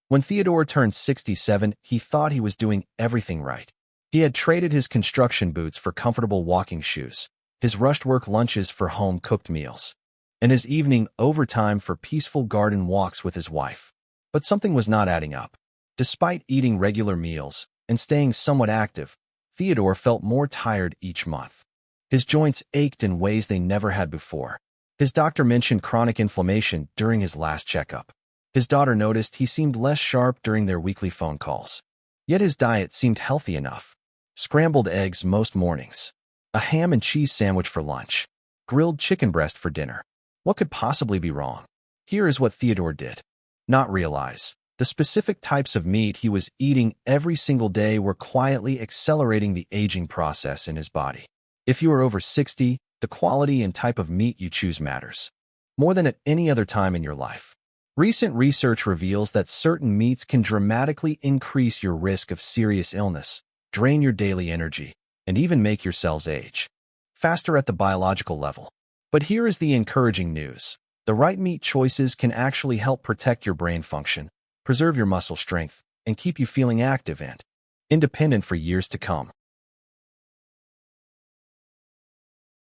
When Theodore turned 67, he thought he was doing everything right. He had traded his construction boots for comfortable walking shoes, his rushed work lunches for home-cooked meals, and his evening overtime for peaceful garden walks with his wife. But something was not adding up. Despite eating regular meals and staying somewhat active, Theodore felt more tired each month. His joints ached in ways they never had before. His doctor mentioned chronic inflammation during his last checkup. His daughter noticed he seemed less sharp during their weekly phone calls. Yet his diet seemed healthy enough. Scrambled eggs most mornings, a ham and cheese sandwich for lunch, grilled chicken breast for dinner. What could possibly be wrong? Here is what Theodore did not realize. The specific types of meat he was eating every single day were quietly accelerating the aging process in his body. If you are over 60, the quality and type of meat you choose matters more than at any other time in your life. Recent research reveals that certain meats can dramatically increase your risk of serious illness, drain your daily energy, and even make your cells age faster at the biological level. But here is the encouraging news. The right meat choices can actually help protect your brain function, preserve your muscle strength, and keep you feeling active and independent for years to come.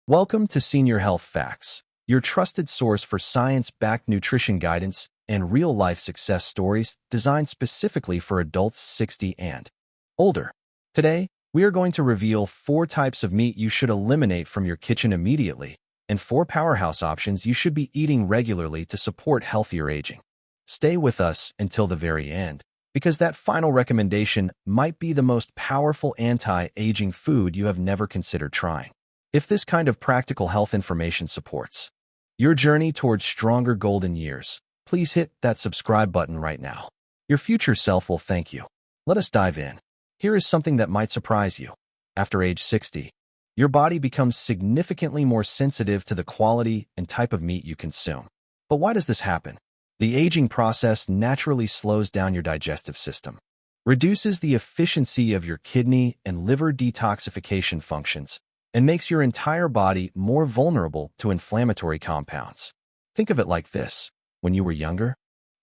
Welcome to Senior Health Facts, your trusted source for science-backed nutrition guidance and real-life success stories designed specifically for adults 60 and older. Today, we are going to reveal 4 types of meat you should eliminate from your kitchen immediately and 4 powerhouse options you should be eating regularly to support healthier aging. Stay with us until the very end, because that final recommendation might be the most powerful anti-aging food you have never considered trying. If this kind of practical health information supports your journey towards stronger golden years, please hit that subscribe button right now. Your future self will thank you. Let us dive in. Here is something that might surprise you. After age 60, your body becomes significantly more sensitive to the quality and type of meat you consume. But why does this happen? The aging process naturally slows down your digestive system, reduces the efficiency of your kidney and liver detoxification functions, and makes your entire body more vulnerable to inflammatory compounds. Think of it like this. When you were younger,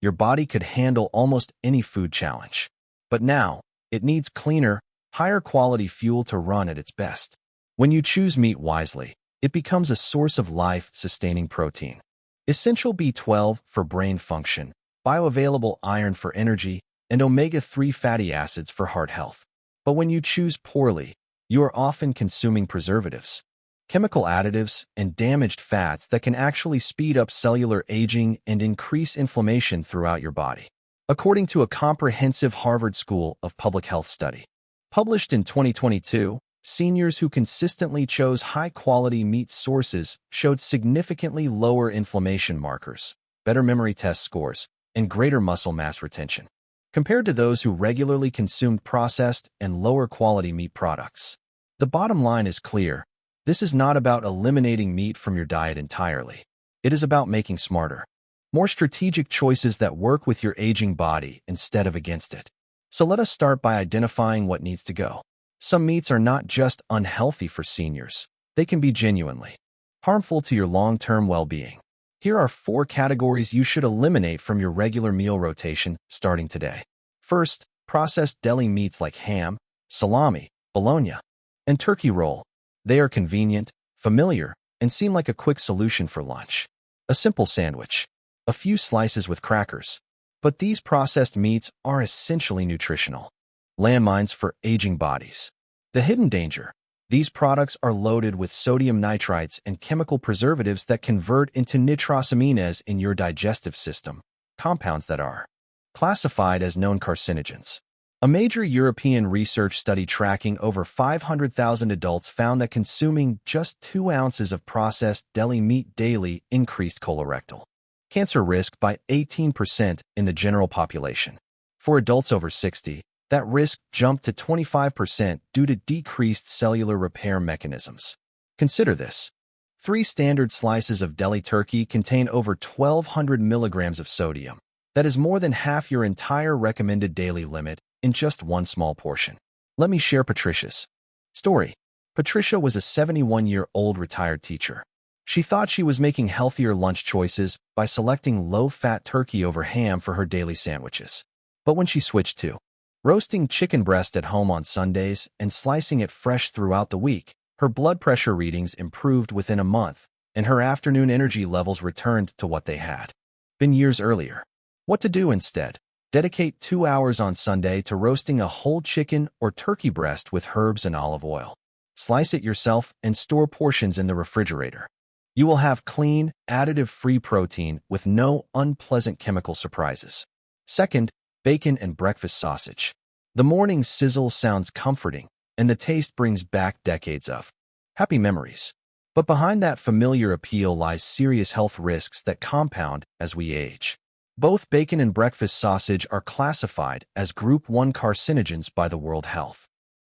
your body could handle almost any food challenge. But now, it needs cleaner, higher quality fuel to run at its best. When you choose meat wisely, it becomes a source of life-sustaining protein, essential B12 for brain function, bioavailable iron for energy, and omega-3 fatty acids for heart health. But when you choose poorly, you are often consuming preservatives, chemical additives, and damaged fats that can actually speed up cellular aging and increase inflammation throughout your body. According to a comprehensive Harvard School of Public Health study, published in 2022, seniors who consistently chose high-quality meat sources showed significantly lower inflammation markers, better memory test scores, and greater muscle mass retention, compared to those who regularly consumed processed and lower-quality meat products. The bottom line is clear. This is not about eliminating meat from your diet entirely. It is about making smarter, more strategic choices that work with your aging body instead of against it. So let us start by identifying what needs to go. Some meats are not just unhealthy for seniors. They can be genuinely harmful to your long-term well-being. Here are 4 categories you should eliminate from your regular meal rotation starting today. First, processed deli meats like ham, salami, bologna, and turkey roll. They are convenient, familiar, and seem like a quick solution for lunch. A simple sandwich, a few slices with crackers. But these processed meats are essentially nutritional landmines for aging bodies. The hidden danger: these products are loaded with sodium nitrites and chemical preservatives that convert into nitrosamines in your digestive system, compounds that are classified as known carcinogens. A major European research study tracking over 500,000 adults found that consuming just 2 ounces of processed deli meat daily increased colorectal cancer risk by 18% in the general population. For adults over 60, that risk jumped to 25% due to decreased cellular repair mechanisms. Consider this. 3 standard slices of deli turkey contain over 1,200 milligrams of sodium. That is more than half your entire recommended daily limit in just one small portion. Let me share Patricia's story. Patricia was a 71-year-old retired teacher. She thought she was making healthier lunch choices by selecting low-fat turkey over ham for her daily sandwiches. But when she switched to roasting chicken breast at home on Sundays and slicing it fresh throughout the week, her blood pressure readings improved within a month, and her afternoon energy levels returned to what they had been years earlier. What to do instead? Dedicate 2 hours on Sunday to roasting a whole chicken or turkey breast with herbs and olive oil. Slice it yourself and store portions in the refrigerator. You will have clean, additive-free protein with no unpleasant chemical surprises. Second, bacon and breakfast sausage. The morning sizzle sounds comforting, and the taste brings back decades of happy memories. But behind that familiar appeal lies serious health risks that compound as we age. Both bacon and breakfast sausage are classified as Group 1 carcinogens by the World Health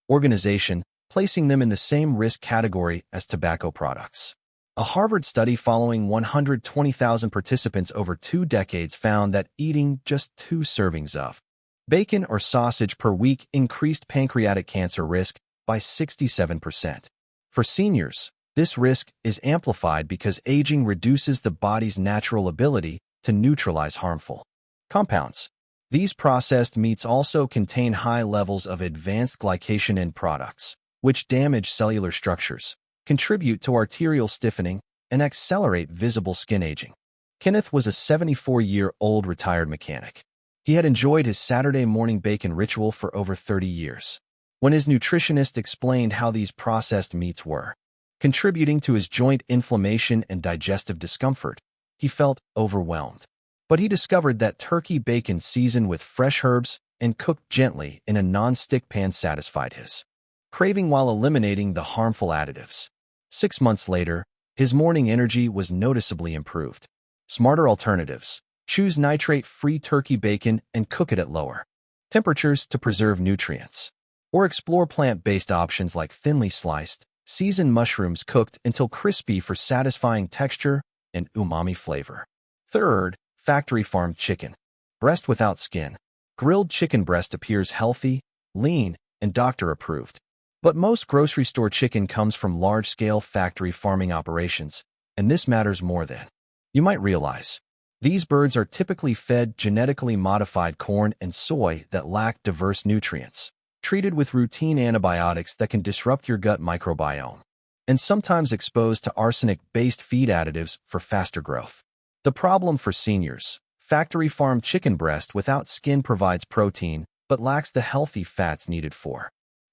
Organization, placing them in the same risk category as tobacco products. A Harvard study following 120,000 participants over 2 decades found that eating just 2 servings of bacon or sausage per week increased pancreatic cancer risk by 67%. For seniors, this risk is amplified because aging reduces the body's natural ability to neutralize harmful compounds. These processed meats also contain high levels of advanced glycation end products, which damage cellular structures, contribute to arterial stiffening, and accelerate visible skin aging. Kenneth was a 74-year-old retired mechanic. He had enjoyed his Saturday morning bacon ritual for over 30 years. When his nutritionist explained how these processed meats were contributing to his joint inflammation and digestive discomfort, he felt overwhelmed. But he discovered that turkey bacon seasoned with fresh herbs and cooked gently in a non-stick pan satisfied his craving while eliminating the harmful additives. 6 months later, his morning energy was noticeably improved. Smarter alternatives. Choose nitrate-free turkey bacon and cook it at lower temperatures to preserve nutrients. Or explore plant-based options like thinly sliced, seasoned mushrooms cooked until crispy for satisfying texture and umami flavor. Third, factory-farmed chicken. Breast without skin. Grilled chicken breast appears healthy, lean, and doctor-approved. But most grocery store chicken comes from large-scale factory farming operations, and this matters more than you might realize. These birds are typically fed genetically modified corn and soy that lack diverse nutrients, treated with routine antibiotics that can disrupt your gut microbiome, and sometimes exposed to arsenic-based feed additives for faster growth. The problem for seniors: factory-farmed chicken breast without skin provides protein but lacks the healthy fats needed for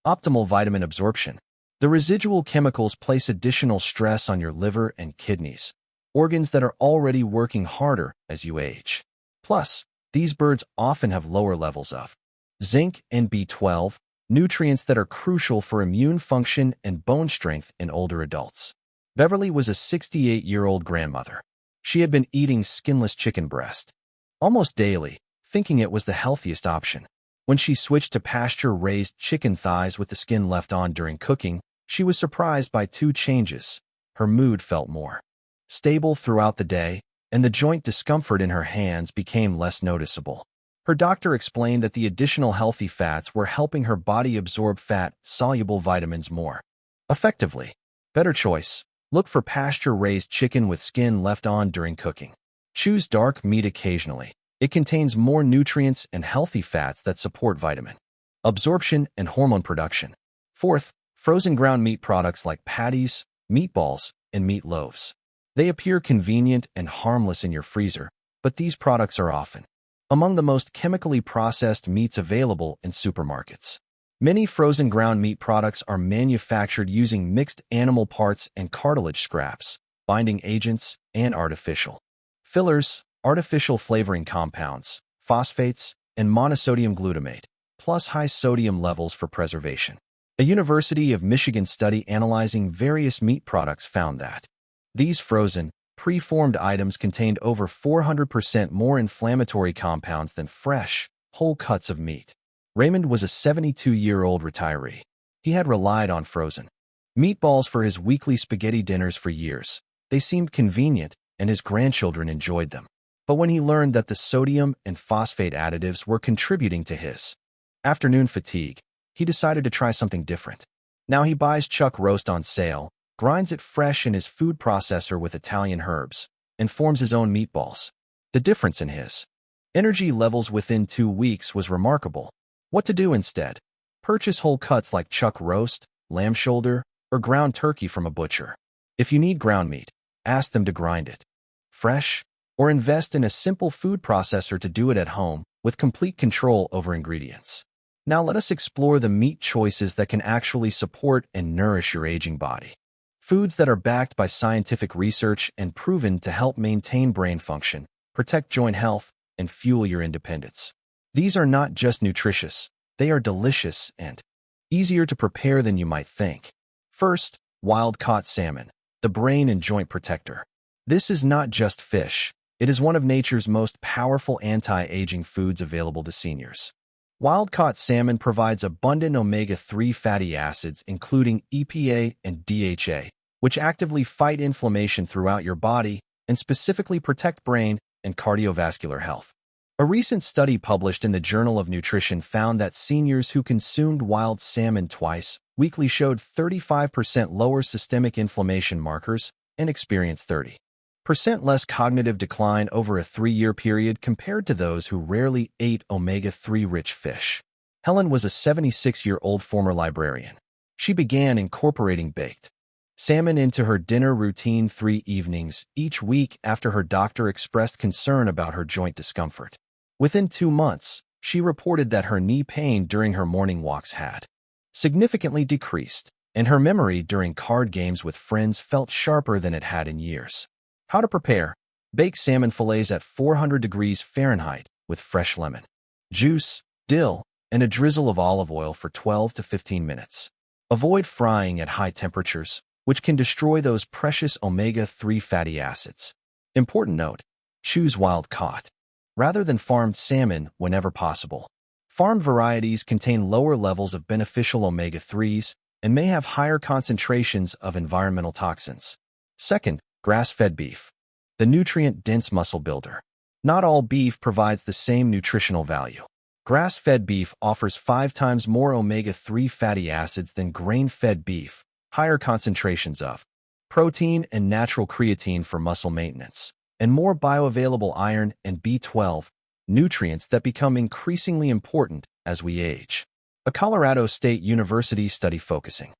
optimal vitamin absorption. The residual chemicals place additional stress on your liver and kidneys, organs that are already working harder as you age. Plus, these birds often have lower levels of zinc and B12, nutrients that are crucial for immune function and bone strength in older adults. Beverly was a 68-year-old grandmother. She had been eating skinless chicken breast almost daily, thinking it was the healthiest option. When she switched to pasture-raised chicken thighs with the skin left on during cooking, she was surprised by 2 changes. Her mood felt more stable throughout the day, and the joint discomfort in her hands became less noticeable. Her doctor explained that the additional healthy fats were helping her body absorb fat-soluble vitamins more effectively. Better choice. Look for pasture-raised chicken with skin left on during cooking. Choose dark meat occasionally. It contains more nutrients and healthy fats that support vitamin absorption and hormone production. Fourth, frozen ground meat products like patties, meatballs, and meat loaves. They appear convenient and harmless in your freezer, but these products are often among the most chemically processed meats available in supermarkets. Many frozen ground meat products are manufactured using mixed animal parts and cartilage scraps, binding agents, and artificial fillers, artificial flavoring compounds, phosphates, and monosodium glutamate, plus high sodium levels for preservation. A University of Michigan study analyzing various meat products found that these frozen, pre-formed items contained over 400% more inflammatory compounds than fresh, whole cuts of meat. Raymond was a 72-year-old retiree. He had relied on frozen meatballs for his weekly spaghetti dinners for years. They seemed convenient, and his grandchildren enjoyed them. But when he learned that the sodium and phosphate additives were contributing to his afternoon fatigue, he decided to try something different. Now he buys chuck roast on sale, grinds it fresh in his food processor with Italian herbs, and forms his own meatballs. The difference in his Energy levels within 2 weeks was remarkable. What to do instead? Purchase whole cuts like chuck roast, lamb shoulder, or ground turkey from a butcher. If you need ground meat, ask them to grind it fresh, or invest in a simple food processor to do it at home with complete control over ingredients. Now let us explore the meat choices that can actually support and nourish your aging body. Foods that are backed by scientific research and proven to help maintain brain function, protect joint health, and fuel your independence. These are not just nutritious, they are delicious and easier to prepare than you might think. First, wild-caught salmon, the brain and joint protector. This is not just fish. It is one of nature's most powerful anti-aging foods available to seniors. Wild-caught salmon provides abundant omega-3 fatty acids including EPA and DHA, which actively fight inflammation throughout your body and specifically protect brain and cardiovascular health. A recent study published in the Journal of Nutrition found that seniors who consumed wild salmon twice weekly showed 35% lower systemic inflammation markers and experienced 30% less cognitive decline over a 3-year period compared to those who rarely ate omega-3-rich fish. Helen was a 76-year-old former librarian. She began incorporating baked salmon into her dinner routine 3 evenings each week after her doctor expressed concern about her joint discomfort. Within 2 months, she reported that her knee pain during her morning walks had significantly decreased, and her memory during card games with friends felt sharper than it had in years. How to prepare: bake salmon fillets at 400 degrees Fahrenheit with fresh lemon juice, dill, and a drizzle of olive oil for 12 to 15 minutes. Avoid frying at high temperatures, which can destroy those precious omega-3 fatty acids. Important note: choose wild-caught rather than farmed salmon whenever possible. Farmed varieties contain lower levels of beneficial omega-3s and may have higher concentrations of environmental toxins. Second, grass-fed beef, the nutrient-dense muscle builder. Not all beef provides the same nutritional value. Grass-fed beef offers 5 times more omega-3 fatty acids than grain-fed beef, higher concentrations of protein and natural creatine for muscle maintenance, and more bioavailable iron and B12, nutrients that become increasingly important as we age. A Colorado State University study focusing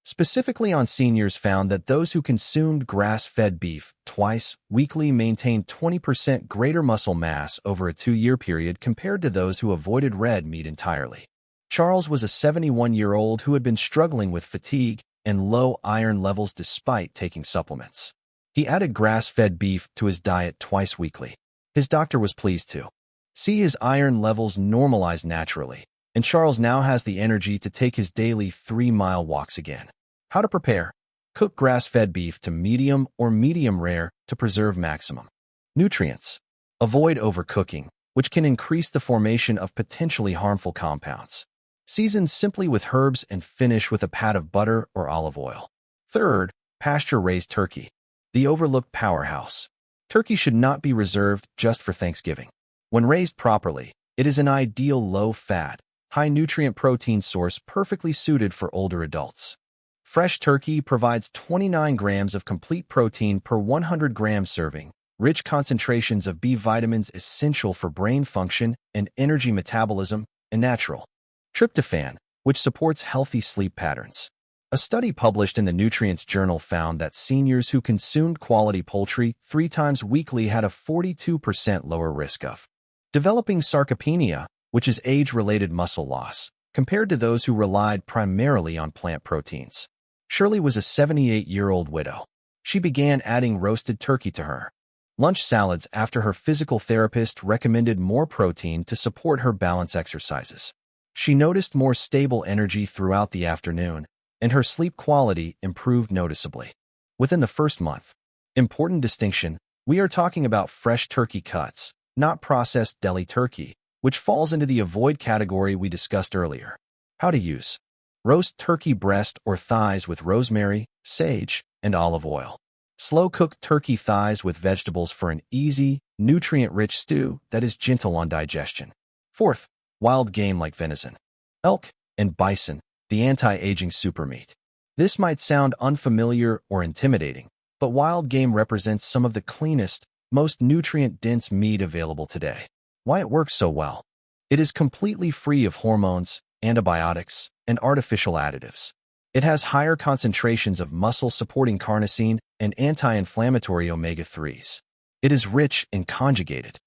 specifically on seniors found that those who consumed grass-fed beef twice weekly maintained 20% greater muscle mass over a 2-year period compared to those who avoided red meat entirely. Charles was a 71-year-old who had been struggling with fatigue and low iron levels despite taking supplements. He added grass-fed beef to his diet twice weekly. His doctor was pleased to see his iron levels normalize naturally, and Charles now has the energy to take his daily 3-mile walks again. How to prepare: cook grass-fed beef to medium or medium rare to preserve maximum nutrients. Avoid overcooking, which can increase the formation of potentially harmful compounds. Season simply with herbs and finish with a pat of butter or olive oil. Third, pasture-raised turkey, the overlooked powerhouse. Turkey should not be reserved just for Thanksgiving. When raised properly, it is an ideal low-fat, high-nutrient protein source perfectly suited for older adults. Fresh turkey provides 29 grams of complete protein per 100 gram serving, rich concentrations of B vitamins essential for brain function and energy metabolism, and natural tryptophan, which supports healthy sleep patterns. A study published in the Nutrients Journal found that seniors who consumed quality poultry 3 times weekly had a 42% lower risk of developing sarcopenia, which is age-related muscle loss, compared to those who relied primarily on plant proteins. Shirley was a 78-year-old widow. She began adding roasted turkey to her lunch salads after her physical therapist recommended more protein to support her balance exercises. She noticed more stable energy throughout the afternoon, and her sleep quality improved noticeably within the first month. Important distinction: we are talking about fresh turkey cuts, not processed deli turkey, which falls into the avoid category we discussed earlier. How to use: roast turkey breast or thighs with rosemary, sage, and olive oil. Slow-cook turkey thighs with vegetables for an easy, nutrient-rich stew that is gentle on digestion. Fourth, wild game like venison, elk, and bison, the anti-aging supermeat. This might sound unfamiliar or intimidating, but wild game represents some of the cleanest, most nutrient-dense meat available today. Why it works so well. It is completely free of hormones, antibiotics, and artificial additives. It has higher concentrations of muscle-supporting carnosine and anti-inflammatory omega-3s. It is rich in conjugated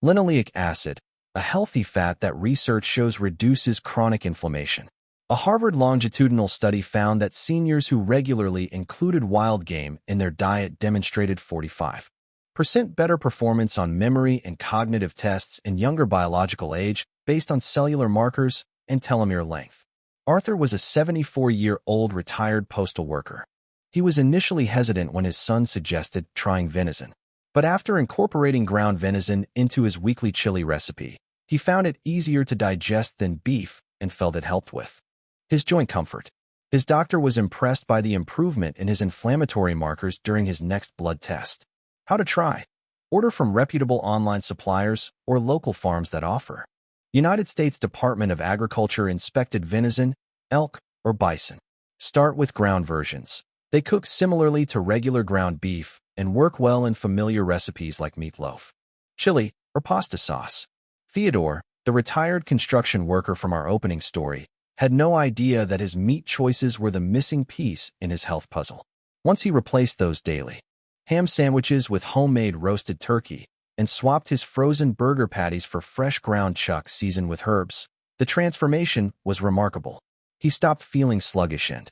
linoleic acid, a healthy fat that research shows reduces chronic inflammation. A Harvard longitudinal study found that seniors who regularly included wild game in their diet demonstrated 45% better performance on memory and cognitive tests in younger biological age based on cellular markers and telomere length. Arthur was a 74-year-old retired postal worker. He was initially hesitant when his son suggested trying venison. But after incorporating ground venison into his weekly chili recipe, he found it easier to digest than beef and felt it helped with his joint comfort. His doctor was impressed by the improvement in his inflammatory markers during his next blood test. How to try? Order from reputable online suppliers or local farms that offer United States Department of Agriculture inspected venison, elk, or bison. Start with ground versions. They cook similarly to regular ground beef and work well in familiar recipes like meatloaf, chili, or pasta sauce. Theodore, the retired construction worker from our opening story, had no idea that his meat choices were the missing piece in his health puzzle. Once he replaced those daily ham sandwiches with homemade roasted turkey and swapped his frozen burger patties for fresh ground chuck seasoned with herbs, the transformation was remarkable. He stopped feeling sluggish and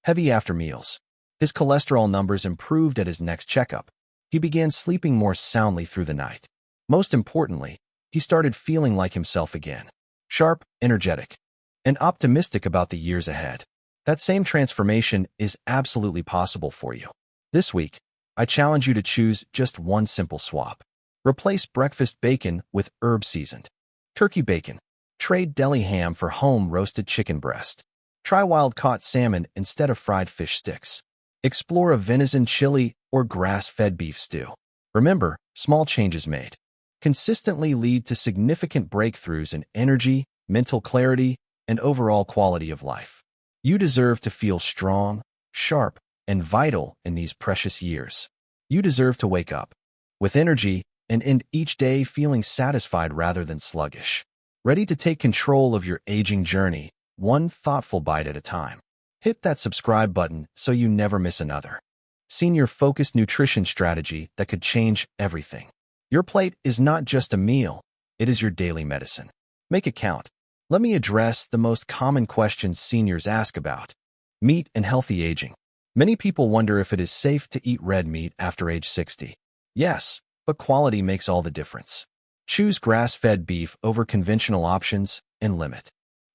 heavy after meals. His cholesterol numbers improved at his next checkup. He began sleeping more soundly through the night. Most importantly, he started feeling like himself again, sharp, energetic, and optimistic about the years ahead. That same transformation is absolutely possible for you. This week, I challenge you to choose just one simple swap. Replace breakfast bacon with herb-seasoned turkey bacon. Trade deli ham for home-roasted chicken breast. Try wild-caught salmon instead of fried fish sticks. Explore a venison chili or grass-fed beef stew. Remember, small changes made consistently lead to significant breakthroughs in energy, mental clarity, and overall quality of life. You deserve to feel strong, sharp, and vital in these precious years. You deserve to wake up with energy and end each day feeling satisfied rather than sluggish. Ready to take control of your aging journey, one thoughtful bite at a time. Hit that subscribe button so you never miss another senior-focused nutrition strategy that could change everything. Your plate is not just a meal, it is your daily medicine. Make it count. Let me address the most common questions seniors ask about meat and healthy aging. Many people wonder if it is safe to eat red meat after age 60. Yes, but quality makes all the difference. Choose grass-fed beef over conventional options and limit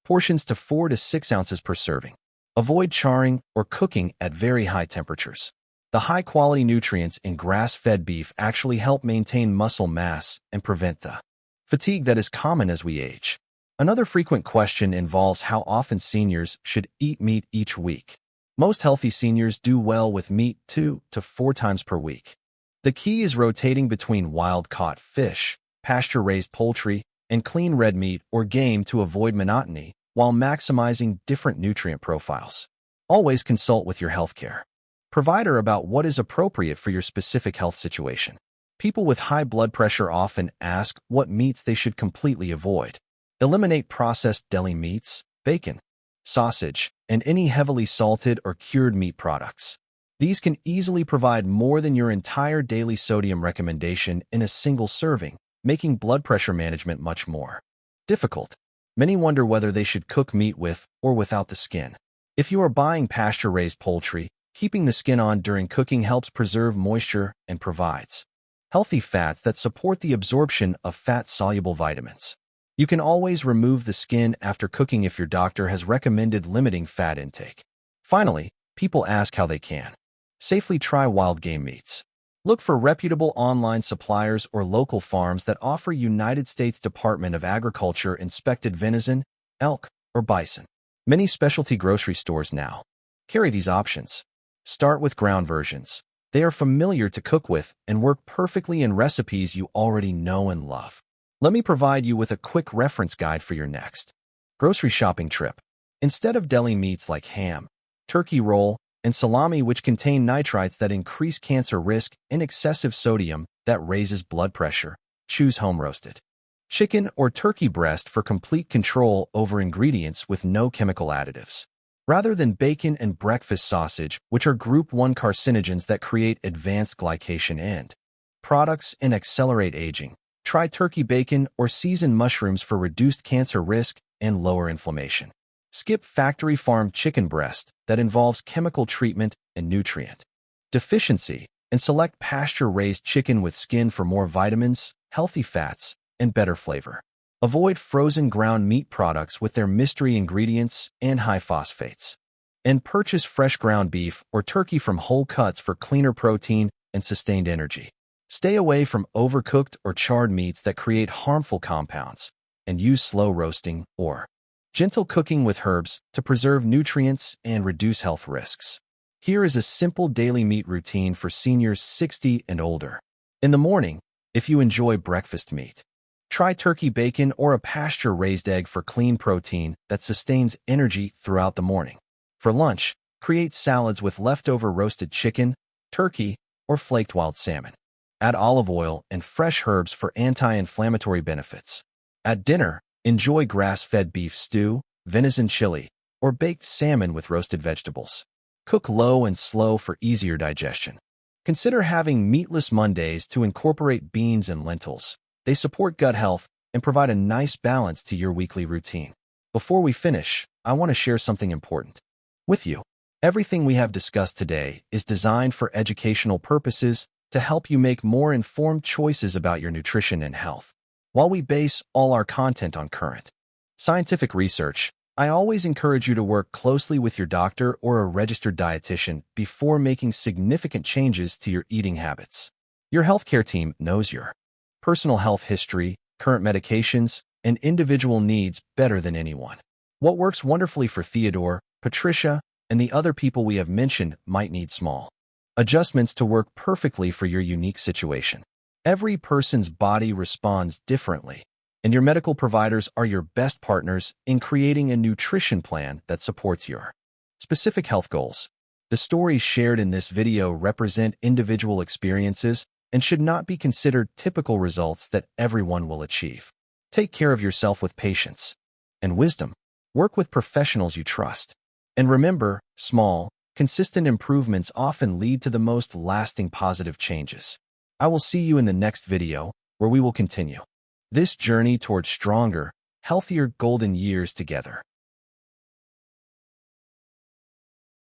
portions to 4 to 6 ounces per serving. Avoid charring or cooking at very high temperatures. The high-quality nutrients in grass-fed beef actually help maintain muscle mass and prevent the fatigue that is common as we age. Another frequent question involves how often seniors should eat meat each week. Most healthy seniors do well with meat 2 to 4 times per week. The key is rotating between wild-caught fish, pasture-raised poultry, and clean red meat or game to avoid monotony while maximizing different nutrient profiles. Always consult with your healthcare provider about what is appropriate for your specific health situation. People with high blood pressure often ask what meats they should completely avoid. Eliminate processed deli meats, bacon, sausage, and any heavily salted or cured meat products. These can easily provide more than your entire daily sodium recommendation in a single serving, making blood pressure management much more difficult. Many wonder whether they should cook meat with or without the skin. If you are buying pasture-raised poultry, keeping the skin on during cooking helps preserve moisture and provides healthy fats that support the absorption of fat-soluble vitamins. You can always remove the skin after cooking if your doctor has recommended limiting fat intake. Finally, people ask how they can safely try wild game meats. Look for reputable online suppliers or local farms that offer United States Department of Agriculture inspected venison, elk, or bison. Many specialty grocery stores now carry these options. Start with ground versions. They are familiar to cook with and work perfectly in recipes you already know and love. Let me provide you with a quick reference guide for your next grocery shopping trip. Instead of deli meats like ham, turkey roll, and salami, which contain nitrites that increase cancer risk and excessive sodium that raises blood pressure, choose home-roasted Chicken or turkey breast for complete control over ingredients with no chemical additives. Rather than bacon and breakfast sausage, which are Group 1 carcinogens that create advanced glycation and products and accelerate aging, try turkey bacon or seasoned mushrooms for reduced cancer risk and lower inflammation. Skip factory farmed chicken breast that involves chemical treatment and nutrient deficiency, and select pasture-raised chicken with skin for more vitamins, healthy fats, and better flavor. Avoid frozen ground meat products with their mystery ingredients and high phosphates. And purchase fresh ground beef or turkey from whole cuts for cleaner protein and sustained energy. Stay away from overcooked or charred meats that create harmful compounds, and use slow roasting or gentle cooking with herbs to preserve nutrients and reduce health risks. Here is a simple daily meat routine for seniors 60 and older. In the morning, if you enjoy breakfast meat, try turkey bacon or a pasture-raised egg for clean protein that sustains energy throughout the morning. For lunch, create salads with leftover roasted chicken, turkey, or flaked wild salmon. Add olive oil and fresh herbs for anti-inflammatory benefits. At dinner, enjoy grass-fed beef stew, venison chili, or baked salmon with roasted vegetables. Cook low and slow for easier digestion. Consider having meatless Mondays to incorporate beans and lentils. They support gut health and provide a nice balance to your weekly routine. Before we finish, I want to share something important with you. Everything we have discussed today is designed for educational purposes to help you make more informed choices about your nutrition and health. While we base all our content on current scientific research, I always encourage you to work closely with your doctor or a registered dietitian before making significant changes to your eating habits. Your healthcare team knows your personal health history, current medications, and individual needs better than anyone. What works wonderfully for Theodore, Patricia, and the other people we have mentioned might need small adjustments to work perfectly for your unique situation. Every person's body responds differently, and your medical providers are your best partners in creating a nutrition plan that supports your specific health goals. The stories shared in this video represent individual experiences and should not be considered typical results that everyone will achieve. Take care of yourself with patience and wisdom. Work with professionals you trust. And remember, small, consistent improvements often lead to the most lasting positive changes. I will see you in the next video, where we will continue this journey towards stronger, healthier golden years together.